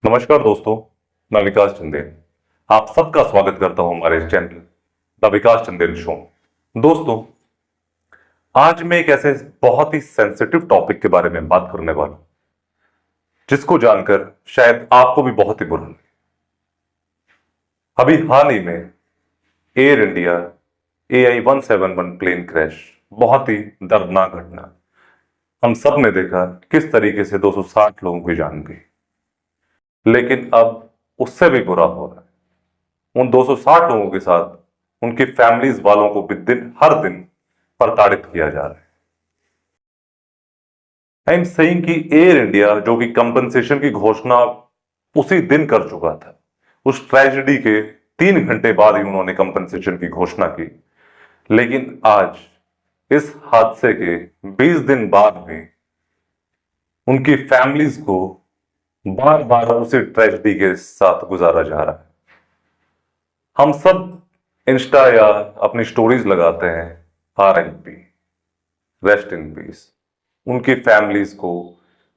नमस्कार दोस्तों, मैं विकास चंदेल। आप सबका स्वागत करता हूं हमारे channel the Vikas Chandel show. दोस्तों, आज मैं एक ऐसे बहुत ही सेंसिटिव टॉपिक के बारे में बात करने वाला हूं जिसको जानकर शायद आपको भी बहुत ही बुरा लगे। अभी हाल ही में air India AI-171 plane crash, बहुत ही दर्दनाक घटना। हम सब ने देखा किस तरीके से 260 लोगों की जान गई, लेकिन अब उससे भी बुरा हो रहा है। उन 260 लोगों के साथ उनकी फैमिलीज वालों को भी हर दिन प्रताड़ित किया जा रहा है। आई एम सेइंग कि एयर इंडिया, जो कि कंपनसेशन की घोषणा उसी दिन कर चुका था, उस ट्रेजेडी के 3 घंटे बाद ही उन्होंने कंपनसेशन की घोषणा की, लेकिन आज इस हादसे के 20 दिन बाद भी उनकी फैमिलीज को बार बार उसी ट्रेजेडी के साथ गुजारा जा रहा है। हम सब इंस्टा या अपनी स्टोरीज लगाते हैं, RIP, रेस्ट इन पीस। उनकी फैमिलीज को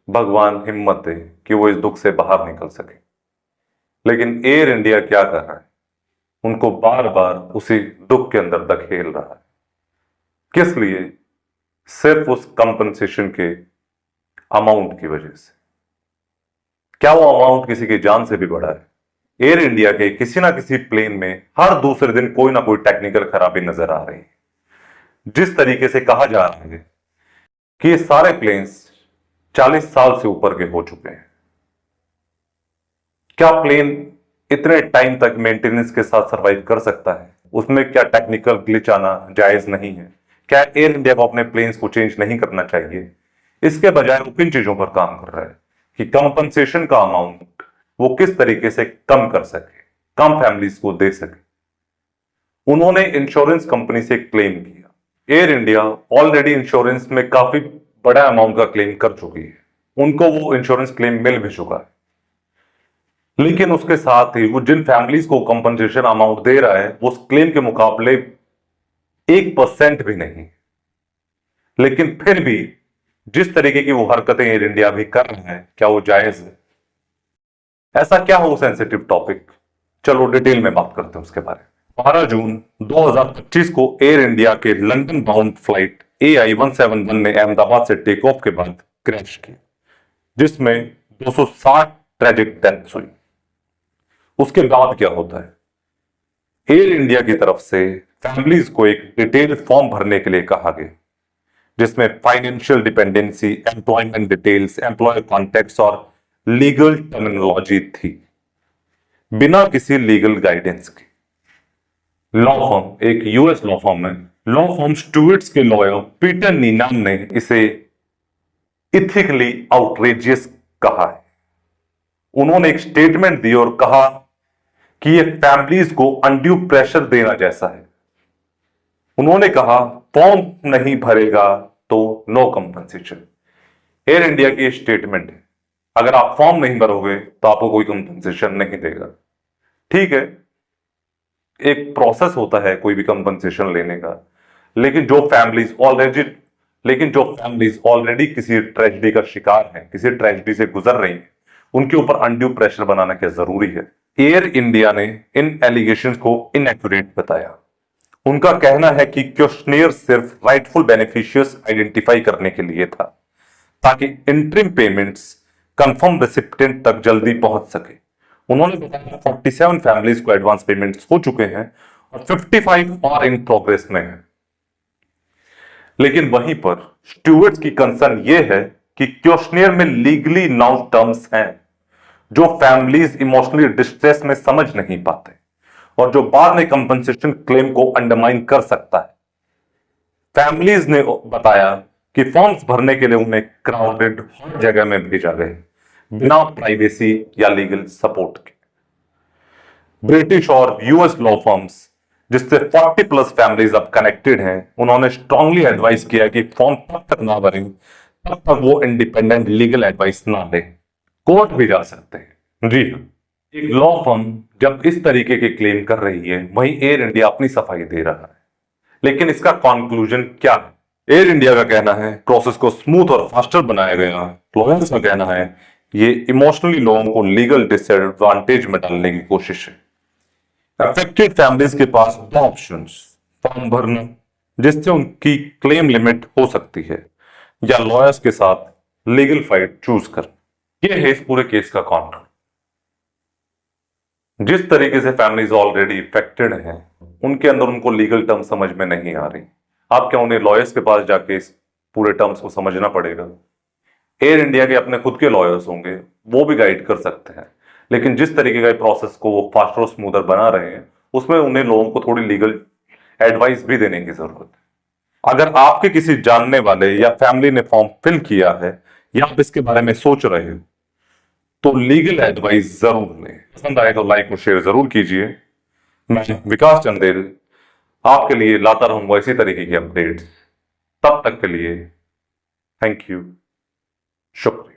भगवान हिम्मत दे कि वो इस दुख से बाहर निकल सके। लेकिन एयर इंडिया क्या कर रहा है? उनको बार बार उसी दुख के अंदर धकेल रहा है। किस लिए? सिर्फ उस कंपनसेशन के अमाउंट की वजह से। क्या वो अमाउंट किसी की जान से भी बड़ा है? एयर इंडिया के किसी ना किसी प्लेन में हर दूसरे दिन कोई ना कोई टेक्निकल खराबी नजर आ रही है। जिस तरीके से कहा जा रहा है कि ये सारे प्लेन्स 40 साल से ऊपर के हो चुके हैं। क्या प्लेन इतने टाइम तक मेंटेनेंस के साथ सरवाइव कर सकता है? उसमें क्या टेक्निकल ग्लिच आना जायज नहीं है? क्या एयर इंडिया को अपने प्लेन्स को चेंज नहीं करना चाहिए? इसके बजाय वो किन चीजों पर काम कर रहा है कि कंपनसेशन का अमाउंट वो किस तरीके से कम कर सके, कम फैमिलीज को दे सके। उन्होंने इंश्योरेंस कंपनी से क्लेम किया। एयर इंडिया ऑलरेडी इंश्योरेंस में काफी बड़ा अमाउंट का क्लेम कर चुकी है, उनको वो इंश्योरेंस क्लेम मिल भी चुका है। लेकिन उसके साथ ही वो जिन फैमिलीज को कंपनसेशन अमाउंट दे रहा है, वो उस क्लेम के मुकाबले 1% भी नहीं। लेकिन फिर भी जिस तरीके की वो हरकतें एयर इंडिया भी कर रहा है, क्या वो जायज है? ऐसा क्या हो सेंसिटिव टॉपिक? चलो डिटेल में बात करते हैं उसके बारे में। 12 जून 2025 को एयर इंडिया के लंदन बाउंड फ्लाइट AI-171 ने अहमदाबाद से टेक ऑफ के बाद क्रैश किया, जिसमें 260 ट्रेजिक डेथ्स हुई। उसके बाद क्या होता है? एयर इंडिया की तरफ से फैमिलीज को एक डिटेल फॉर्म भरने के लिए कहा गया, जिसमें financial dependency, employment details, employer contacts और लीगल टर्मिनोलॉजी थी, बिना किसी लीगल गाइडेंस के। लॉ फर्म, एक US लॉ फर्म है, लॉ फर्म स्टुअर्ट्स के लॉयर पीटर नीनाम ने इसे इथिकली आउटरेजियस कहा है। उन्होंने एक स्टेटमेंट दी और कहा कि ये फैमिलीज को अनड्यू प्रेशर देना जैसा है। उन्होंने कहा फॉर्म नहीं भरेगा तो नो कंपनसेशन। एयर इंडिया की स्टेटमेंट है, अगर आप फॉर्म नहीं भरोगे तो आपको कोई कंपनसेशन नहीं देगा। ठीक है, एक प्रोसेस होता है कोई भी कंपनसेशन लेने का, लेकिन जो फैमिलीज ऑलरेडी किसी ट्रेजेडी का शिकार हैं, किसी ट्रेजेडी से गुजर रही हैं, उनके ऊपर अनड्यू प्रेशर बनाना क्या जरूरी है? एयर इंडिया ने इन एलिगेशंस को इनएक्यूरेट बताया। उनका कहना है कि क्वेश्चनियर सिर्फ राइटफुल बेनिफिशियर्स आइडेंटिफाई करने के लिए था, ताकि इंटरिम पेमेंट्स कंफर्म रेसिपिएंट तक जल्दी पहुंच सके। उन्होंने बताया 47 फैमिलीज को एडवांस पेमेंट्स हो चुके हैं और 55 और इन प्रोग्रेस में है। लेकिन वहीं पर स्टुअर्ट्स की कंसर्न यह है कि क्वेश्चनियर में लीगली नाउ टर्म्स हैं जो फैमिलीज इमोशनली डिस्ट्रेस में समझ नहीं पाते और जो बाद में कंपनसेशन क्लेम को अंडरमाइन कर सकता है। फैमिलीज ने बताया कि फॉर्म्स भरने के लिए उन्हें क्राउडेड हर जगह में भेजा गया, बिना प्राइवेसी या लीगल सपोर्ट के। ब्रिटिश और US लॉ फर्म्स जिससे 40+ फैमिलीज अब कनेक्टेड हैं, उन्होंने स्ट्रांगली एडवाइस किया कि फॉर्म तब तक ना भरें तब तक वो इंडिपेंडेंट लीगल एडवाइस ना ले। कोर्ट भी जा सकते हैं। जी हाँ, एक लॉ फर्म जब इस तरीके के क्लेम कर रही है, वहीं एयर इंडिया अपनी सफाई दे रहा है। लेकिन इसका कंक्लूजन क्या है? एयर इंडिया का कहना है प्रोसेस को स्मूथ और फास्टर बनाया गया है। लॉयर्स का कहना है ये इमोशनली लोगों को लीगल डिसएडवांटेज में डालने की कोशिश है। अफेक्टेड फैमिलीज के पास दो ऑप्शंस, फॉर्म भरना जिससे उनकी क्लेम लिमिट हो सकती है, या लॉयर्स के साथ लीगल फाइट चूज करना। यह है इस पूरे केस का कॉन्टेंट। जिस तरीके से फैमिलीज ऑलरेडी इफेक्टेड हैं, उनके अंदर उनको लीगल टर्म समझ में नहीं आ रही। आप क्या उन्हें लॉयर्स के पास जाके इस पूरे टर्म्स को समझना पड़ेगा? एयर इंडिया के अपने खुद के लॉयर्स होंगे, वो भी गाइड कर सकते हैं, लेकिन जिस तरीके का प्रोसेस को वो फास्टर और स्मूदर बना रहे हैं, उसमें उन्हें लोगों को थोड़ी लीगल एडवाइस भी देने की जरूरत है। अगर आपके किसी जानने वाले या फैमिली ने फॉर्म फिल किया है या आप इसके बारे में सोच रहे हो, तो लीगल एडवाइस जरूर लें। पसंद आए तो लाइक और शेयर जरूर कीजिए। मैं विकास चंदेल आपके लिए लाता रहूंगा इसी तरीके की अपडेट्स। तब तक के लिए थैंक यू, शुक्रिया।